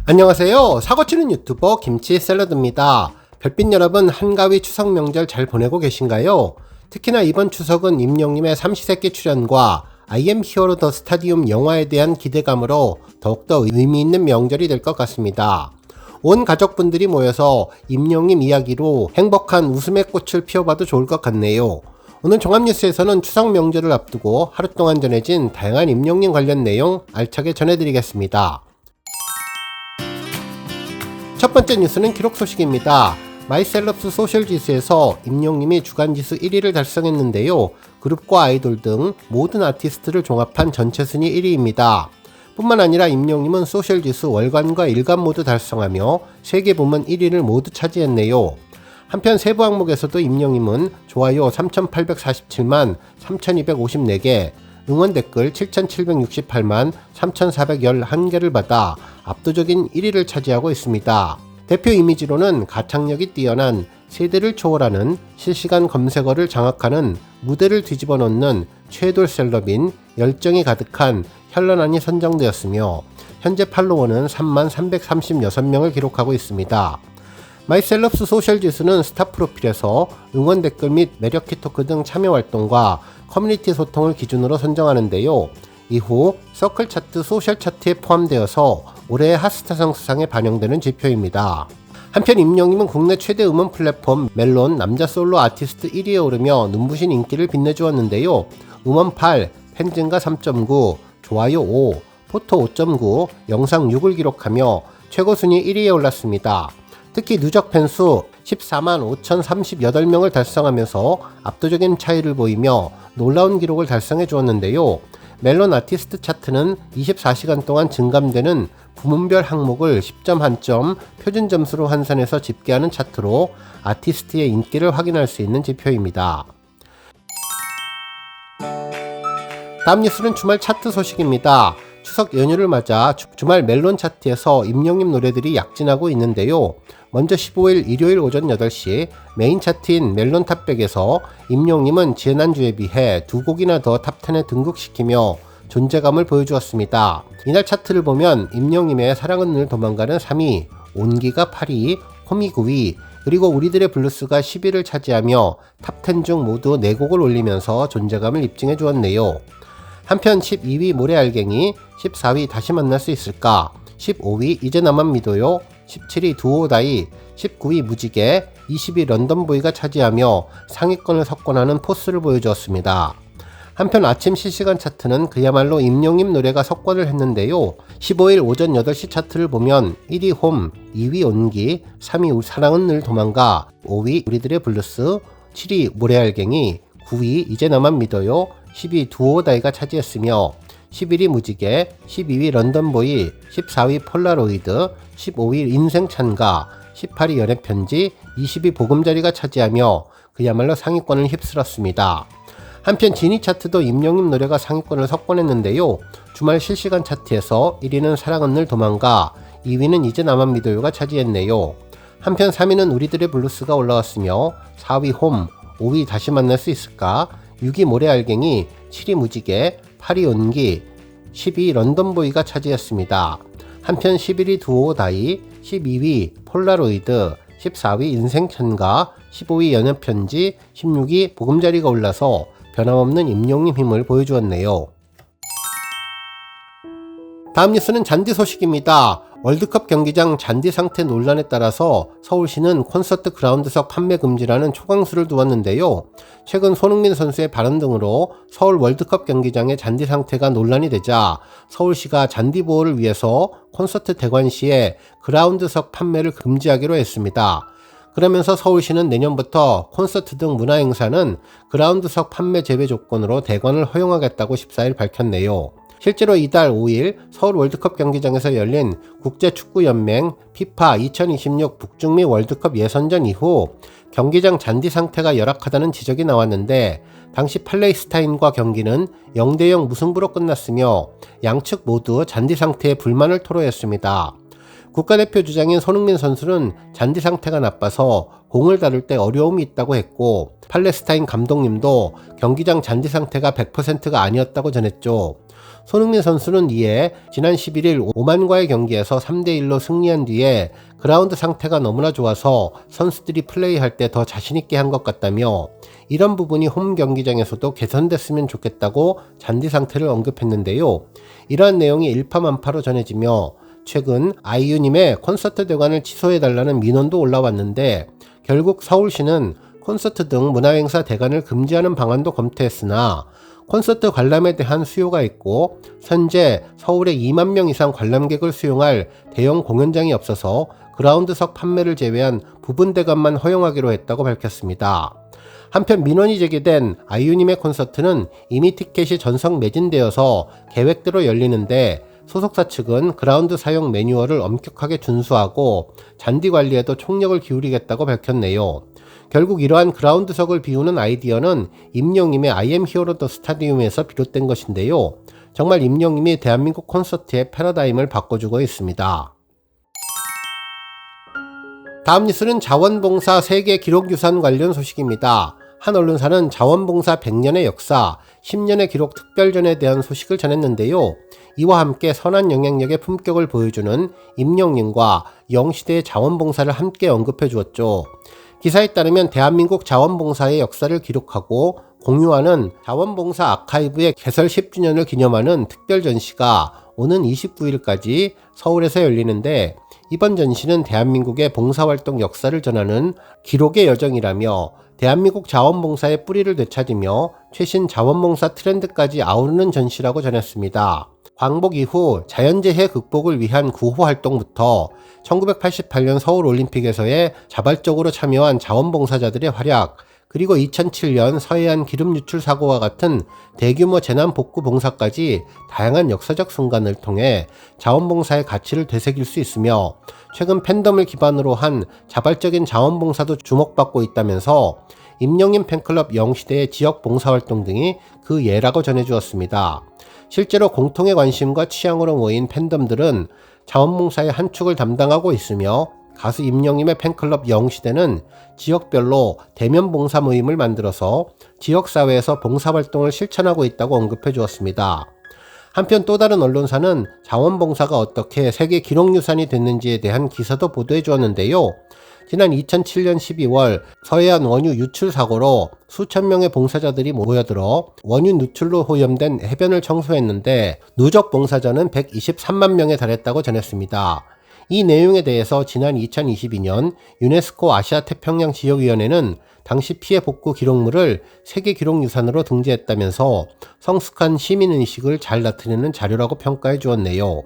안녕하세요. 사고치는 유튜버 김치샐러드입니다. 별빛 여러분, 한가위 추석 명절 잘 보내고 계신가요? 특히나 이번 추석은 임영님의 삼시세끼 출연과 I am hero the stadium 영화에 대한 기대감으로 더욱더 의미있는 명절이 될 것 같습니다. 온 가족분들이 모여서 임영님 이야기로 행복한 웃음의 꽃을 피워봐도 좋을 것 같네요. 오늘 종합뉴스에서는 추석 명절을 앞두고 하루 동안 전해진 다양한 임영님 관련 내용 알차게 전해드리겠습니다. 첫 번째 뉴스는 기록 소식입니다. 마이셀럽스 소셜 지수에서 임영님이 주간 지수 1위를 달성했는데요. 그룹과 아이돌 등 모든 아티스트를 종합한 전체 순위 1위입니다. 뿐만 아니라 임영님은 소셜 지수 월간과 일간 모두 달성하며 3개 부문 1위를 모두 차지했네요. 한편 세부 항목에서도 임영님은 좋아요 3,847만 3,254개, 응원 댓글 7,768만 3,411개를 받아 압도적인 1위를 차지하고 있습니다. 대표 이미지로는 가창력이 뛰어난 세대를 초월하는 실시간 검색어를 장악하는 무대를 뒤집어 놓는 최돌 셀럽인 열정이 가득한 현란한이 선정되었으며 현재 팔로워는 3만 336명을 기록하고 있습니다. 마이셀럽스 소셜 지수는 스타 프로필에서 응원 댓글 및 매력키 토크 등 참여 활동과 커뮤니티 소통을 기준으로 선정하는데요. 이후 서클 차트, 소셜 차트에 포함되어서 올해의 핫스타상 수상에 반영되는 지표입니다. 한편 임영님은 국내 최대 음원 플랫폼 멜론 남자 솔로 아티스트 1위에 오르며 눈부신 인기를 빛내주었는데요. 음원 8, 팬증가 3.9, 좋아요 5, 포토 5.9, 영상 6을 기록하며 최고 순위 1위에 올랐습니다. 특히 누적 팬수 14만 5,038명을 달성하면서 압도적인 차이를 보이며 놀라운 기록을 달성해 주었는데요. 멜론 아티스트 차트는 24시간 동안 증감되는 부문별 항목을 10점 한점 표준 점수로 환산해서 집계하는 차트로 아티스트의 인기를 확인할 수 있는 지표입니다. 다음 뉴스는 주말 차트 소식입니다. 추석 연휴를 맞아 주말 멜론 차트에서 임영님 노래들이 약진하고 있는데요. 먼저 15일 일요일 오전 8시 메인 차트인 멜론 탑백에서 임영님은 지난주에 비해 2곡이나 더 탑10에 등극시키며 존재감을 보여주었습니다. 이날 차트를 보면 임영님의 사랑은 늘 도망가는 3위, 온기가 8위, 홈이 9위, 그리고 우리들의 블루스가 10위를 차지하며 탑10 중 모두 4곡을 올리면서 존재감을 입증해 주었네요. 한편 12위 모래알갱이, 14위 다시 만날 수 있을까, 15위 이제 나만 믿어요, 17위 두오다이, 19위 무지개, 20위 런던보이가 차지하며 상위권을 석권하는 포스를 보여주었습니다. 한편 아침 실시간 차트는 그야말로 임영님 노래가 석권을 했는데요. 15일 오전 8시 차트를 보면 1위 홈, 2위 온기, 3위 사랑은 늘 도망가, 5위 우리들의 블루스, 7위 모래알갱이, 9위 이제 나만 믿어요, 10위 두오다이가 차지했으며 11위 무지개, 12위 런던보이, 14위 폴라로이드, 15위 인생찬가, 18위 연애편지, 20위 보금자리가 차지하며 그야말로 상위권을 휩쓸었습니다. 한편 지니 차트도 임영님 노래가 상위권을 석권했는데요. 주말 실시간 차트에서 1위는 사랑은 늘 도망가, 2위는 이제 나만 믿어요가 차지했네요. 한편 3위는 우리들의 블루스가 올라왔으며 4위 홈, 5위 다시 만날 수 있을까, 6위 모래알갱이, 7위 무지개, 8위 온기, 10위 런던보이가 차지했습니다. 한편 11위 두오다이, 12위 폴라로이드, 14위 인생찬가, 15위 연애편지, 16위 보금자리가 올라서 변함없는 임영님 힘을 보여주었네요. 다음 뉴스는 잔디 소식입니다. 월드컵 경기장 잔디 상태 논란에 따라서 서울시는 콘서트 그라운드석 판매 금지라는 초강수를 두었는데요. 최근 손흥민 선수의 발언 등으로 서울 월드컵 경기장의 잔디 상태가 논란이 되자 서울시가 잔디 보호를 위해서 콘서트 대관 시에 그라운드석 판매를 금지하기로 했습니다. 그러면서 서울시는 내년부터 콘서트 등 문화행사는 그라운드석 판매 제외 조건으로 대관을 허용하겠다고 14일 밝혔네요. 실제로 이달 5일 서울 월드컵 경기장에서 열린 국제축구연맹 피파 2026 북중미 월드컵 예선전 이후 경기장 잔디 상태가 열악하다는 지적이 나왔는데 당시 팔레스타인과 경기는 0대0 무승부로 끝났으며 양측 모두 잔디 상태에 불만을 토로했습니다. 국가대표 주장인 손흥민 선수는 잔디 상태가 나빠서 공을 다룰 때 어려움이 있다고 했고 팔레스타인 감독님도 경기장 잔디 상태가 100%가 아니었다고 전했죠. 손흥민 선수는 이에 지난 11일 오만과의 경기에서 3대1로 승리한 뒤에 그라운드 상태가 너무나 좋아서 선수들이 플레이할 때 더 자신있게 한 것 같다며 이런 부분이 홈 경기장에서도 개선됐으면 좋겠다고 잔디 상태를 언급했는데요. 이러한 내용이 일파만파로 전해지며 최근 아이유님의 콘서트 대관을 취소해달라는 민원도 올라왔는데 결국 서울시는 콘서트 등 문화행사 대관을 금지하는 방안도 검토했으나 콘서트 관람에 대한 수요가 있고 현재 서울에 2만 명 이상 관람객을 수용할 대형 공연장이 없어서 그라운드석 판매를 제외한 부분 대관만 허용하기로 했다고 밝혔습니다. 한편 민원이 제기된 아이유님의 콘서트는 이미 티켓이 전석 매진되어서 계획대로 열리는데 소속사 측은 그라운드 사용 매뉴얼을 엄격하게 준수하고 잔디 관리에도 총력을 기울이겠다고 밝혔네요. 결국 이러한 그라운드석을 비우는 아이디어는 임영임의 I am hero the stadium에서 비롯된 것인데요. 정말 임영임이 대한민국 콘서트의 패러다임을 바꿔주고 있습니다. 다음 뉴스는 자원봉사 세계 기록유산 관련 소식입니다. 한 언론사는 자원봉사 100년의 역사, 10년의 기록 특별전에 대한 소식을 전했는데요. 이와 함께 선한 영향력의 품격을 보여주는 임영임과 영시대의 자원봉사를 함께 언급해 주었죠. 기사에 따르면 대한민국 자원봉사의 역사를 기록하고 공유하는 자원봉사 아카이브의 개설 10주년을 기념하는 특별 전시가 오는 29일까지 서울에서 열리는데 이번 전시는 대한민국의 봉사활동 역사를 전하는 기록의 여정이라며 대한민국 자원봉사의 뿌리를 되찾으며 최신 자원봉사 트렌드까지 아우르는 전시라고 전했습니다. 광복 이후 자연재해 극복을 위한 구호활동부터 1988년 서울올림픽에서의 자발적으로 참여한 자원봉사자들의 활약, 그리고 2007년 서해안 기름 유출 사고와 같은 대규모 재난 복구 봉사까지 다양한 역사적 순간을 통해 자원봉사의 가치를 되새길 수 있으며 최근 팬덤을 기반으로 한 자발적인 자원봉사도 주목받고 있다면서 임영임 팬클럽 영시대의 지역 봉사활동 등이 그 예라고 전해주었습니다. 실제로 공통의 관심과 취향으로 모인 팬덤들은 자원봉사의 한 축을 담당하고 있으며 가수 임영임의 팬클럽 영시대는 지역별로 대면 봉사 모임을 만들어서 지역사회에서 봉사활동을 실천하고 있다고 언급해 주었습니다. 한편 또 다른 언론사는 자원봉사가 어떻게 세계 기록유산이 됐는지에 대한 기사도 보도해 주었는데요. 지난 2007년 12월 서해안 원유 유출 사고로 수천 명의 봉사자들이 모여들어 원유 누출로 오염된 해변을 청소했는데 누적 봉사자는 123만 명에 달했다고 전했습니다. 이 내용에 대해서 지난 2022년 유네스코 아시아태평양지역위원회는 당시 피해 복구 기록물을 세계기록유산으로 등재했다면서 성숙한 시민의식을 잘 나타내는 자료라고 평가해 주었네요.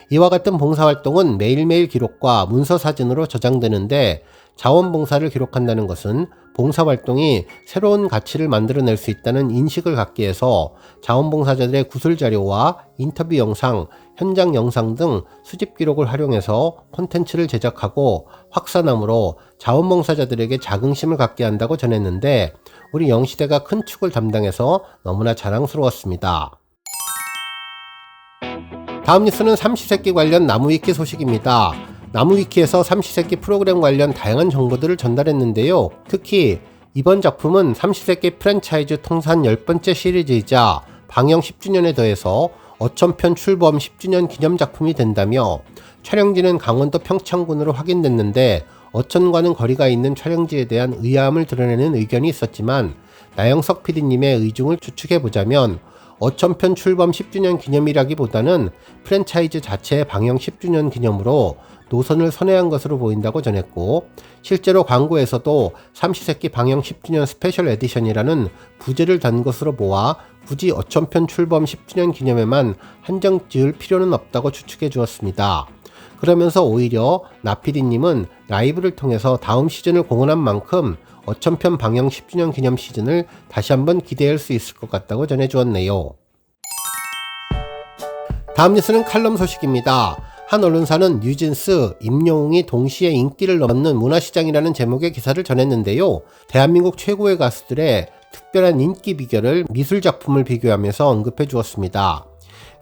이와 같은 봉사활동은 매일매일 기록과 문서 사진으로 저장되는데 자원봉사를 기록한다는 것은 봉사활동이 새로운 가치를 만들어낼 수 있다는 인식을 갖게 해서 자원봉사자들의 구술자료와 인터뷰 영상, 현장 영상 등 수집 기록을 활용해서 콘텐츠를 제작하고 확산함으로 자원봉사자들에게 자긍심을 갖게 한다고 전했는데 우리 영시대가 큰 축을 담당해서 너무나 자랑스러웠습니다. 다음 뉴스는 삼시세끼 관련 나무위키 소식입니다. 나무위키에서 삼시세끼 프로그램 관련 다양한 정보들을 전달했는데요. 특히 이번 작품은 삼시세끼 프랜차이즈 통산 10번째 시리즈이자 방영 10주년에 더해서 어촌편 출범 10주년 기념작품이 된다며 촬영지는 강원도 평창군으로 확인됐는데 어촌과는 거리가 있는 촬영지에 대한 의아함을 드러내는 의견이 있었지만 나영석 PD님의 의중을 추측해보자면 어촌편 출범 10주년 기념이라기보다는 프랜차이즈 자체의 방영 10주년 기념으로 노선을 선회한 것으로 보인다고 전했고 실제로 광고에서도 삼시세끼 방영 10주년 스페셜 에디션이라는 부제를 단 것으로 보아 굳이 어촌편 출범 10주년 기념에만 한정 지을 필요는 없다고 추측해 주었습니다. 그러면서 오히려 나피디님은 라이브를 통해서 다음 시즌을 공언한 만큼 어촌편 방영 10주년 기념 시즌을 다시 한번 기대할 수 있을 것 같다고 전해주었네요. 다음 뉴스는 칼럼 소식입니다. 한 언론사는 뉴진스, 임영웅이 동시에 인기를 넘는 문화시장이라는 제목의 기사를 전했는데요. 대한민국 최고의 가수들의 특별한 인기 비결을 미술작품을 비교하면서 언급해 주었습니다.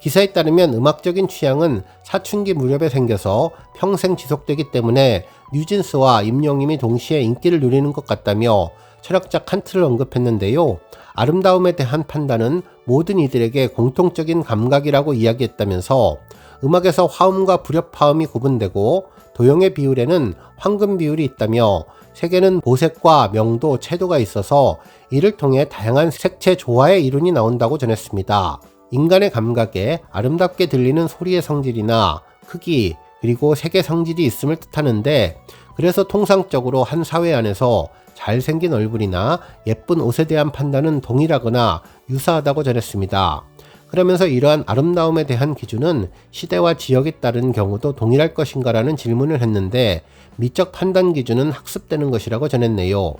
기사에 따르면 음악적인 취향은 사춘기 무렵에 생겨서 평생 지속되기 때문에 뉴진스와 임영웅이 동시에 인기를 누리는 것 같다며 철학적 칸트를 언급했는데요. 아름다움에 대한 판단은 모든 이들에게 공통적인 감각이라고 이야기했다면서 음악에서 화음과 불협화음이 구분되고 도형의 비율에는 황금 비율이 있다며 색에는 보색과 명도, 채도가 있어서 이를 통해 다양한 색채 조화의 이론이 나온다고 전했습니다. 인간의 감각에 아름답게 들리는 소리의 성질이나 크기, 그리고 색의 성질이 있음을 뜻하는데, 그래서 통상적으로 한 사회 안에서 잘생긴 얼굴이나 예쁜 옷에 대한 판단은 동일하거나 유사하다고 전했습니다. 그러면서 이러한 아름다움에 대한 기준은 시대와 지역에 따른 경우도 동일할 것인가라는 질문을 했는데, 미적 판단 기준은 학습되는 것이라고 전했네요.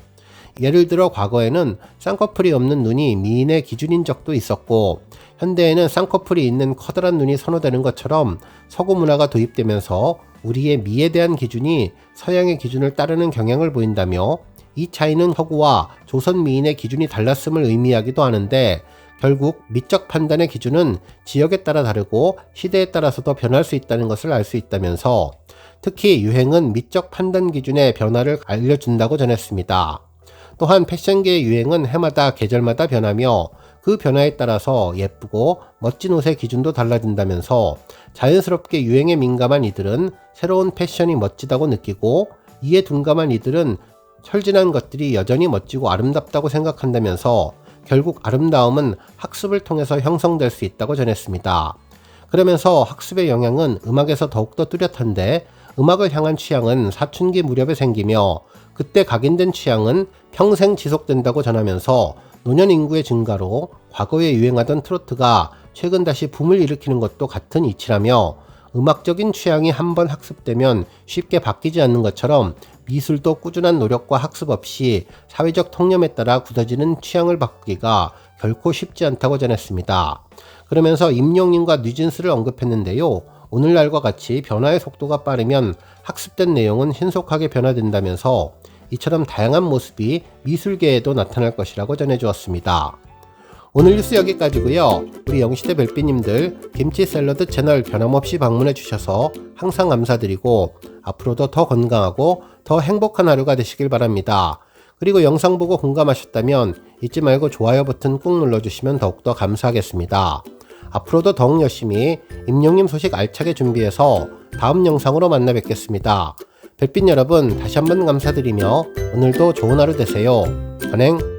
예를 들어 과거에는 쌍꺼풀이 없는 눈이 미인의 기준인 적도 있었고, 현대에는 쌍꺼풀이 있는 커다란 눈이 선호되는 것처럼 서구 문화가 도입되면서 우리의 미에 대한 기준이 서양의 기준을 따르는 경향을 보인다며, 이 차이는 서구와 조선 미인의 기준이 달랐음을 의미하기도 하는데, 결국 미적 판단의 기준은 지역에 따라 다르고 시대에 따라서도 변할 수 있다는 것을 알 수 있다면서, 특히 유행은 미적 판단 기준의 변화를 알려준다고 전했습니다. 또한 패션계의 유행은 해마다 계절마다 변하며 그 변화에 따라서 예쁘고 멋진 옷의 기준도 달라진다면서, 자연스럽게 유행에 민감한 이들은 새로운 패션이 멋지다고 느끼고, 이에 둔감한 이들은 철진한 것들이 여전히 멋지고 아름답다고 생각한다면서, 결국 아름다움은 학습을 통해서 형성될 수 있다고 전했습니다. 그러면서 학습의 영향은 음악에서 더욱더 뚜렷한데, 음악을 향한 취향은 사춘기 무렵에 생기며 그때 각인된 취향은 평생 지속된다고 전하면서, 노년 인구의 증가로 과거에 유행하던 트로트가 최근 다시 붐을 일으키는 것도 같은 이치라며, 음악적인 취향이 한번 학습되면 쉽게 바뀌지 않는 것처럼 미술도 꾸준한 노력과 학습 없이 사회적 통념에 따라 굳어지는 취향을 바꾸기가 결코 쉽지 않다고 전했습니다. 그러면서 임영님과 뉴진스를 언급했는데요. 오늘날과 같이 변화의 속도가 빠르면 학습된 내용은 신속하게 변화된다면서, 이처럼 다양한 모습이 미술계에도 나타날 것이라고 전해주었습니다. 오늘 뉴스 여기까지고요. 우리 영시대 별빛님들 김치 샐러드 채널 변함없이 방문해 주셔서 항상 감사드리고, 앞으로도 더 건강하고 더 행복한 하루가 되시길 바랍니다. 그리고 영상 보고 공감하셨다면 잊지 말고 좋아요 버튼 꾹 눌러주시면 더욱더 감사하겠습니다. 앞으로도 더욱 열심히 임영님 소식 알차게 준비해서 다음 영상으로 만나 뵙겠습니다. 별빛 여러분 다시 한번 감사드리며 오늘도 좋은 하루 되세요. 선행.